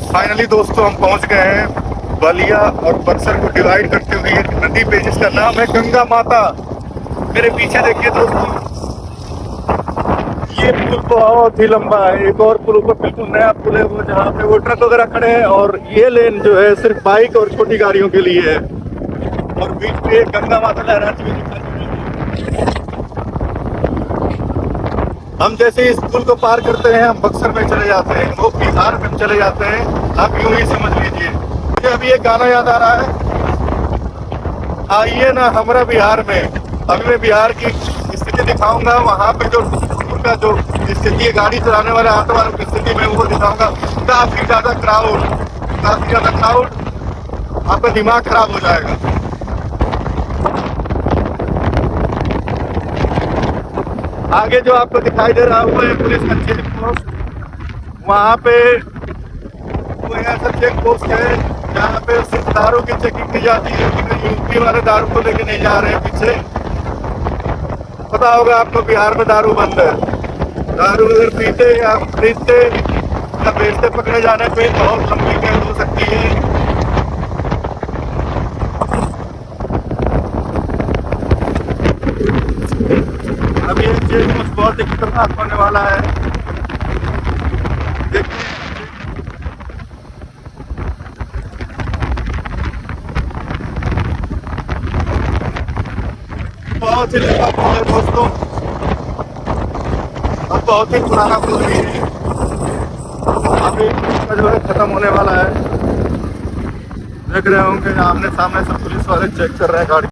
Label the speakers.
Speaker 1: Finally दोस्तों हम पहुंच गए हैं बलिया और बक्सर को डिवाइड करते हुए एक नदी पे जिसका नाम है गंगा माता। मेरे पीछे देखिए दोस्तों, ये पुल बहुत ही लंबा है। एक और पुल ऊपर बिल्कुल नया पुल है वो, जहाँ पे वो ट्रक वगैरह खड़े हैं, और ये लेन जो है सिर्फ बाइक और छोटी गाड़ियों के लिए है। और बीच में गंगा माता लहराती हुई दिखाई दे रही है। हम जैसे इस पुल को पार करते हैं हम बक्सर में चले जाते हैं, वो बिहार में चले जाते हैं। आप यूं ही समझ लीजिए। मुझे अभी एक गाना याद आ रहा है, आइए ना हमारा बिहार में। अभी मैं बिहार की स्थिति दिखाऊंगा, वहाँ पे जो उनका जो स्थिति है, गाड़ी चलाने वाले ऑटो वालों की स्थिति में वो दिखाऊंगा। काफी ज्यादा क्राउड, आपका दिमाग खराब हो जाएगा। आगे जो आपको दिखाई दे रहा है पुलिस का चेक पोस्ट। वहाँ पे वो ऐसा चेक पोस्ट है जहाँ पे सिर्फ दारू की चेकिंग की जाती है। यूपी वाले दारू को लेके नहीं जा रहे हैं पीछे। पता होगा आपको बिहार में दारू बंद है। दारू अगर पीते या खरीदते या बेचते पकड़े जाने पे बहुत लंबी कैद हो सकती है। अब ये चेक पोस्ट बहुत ही खतरनाक होने वाला है। देखिए, बहुत ही लंबा पुल है दोस्तों, और बहुत ही पुराना पुल भी है। अभी इसका जो है खत्म होने वाला है। देख रहे होंगे आमने सामने से पुलिस वाले चेक कर रहे हैं गाड़ी।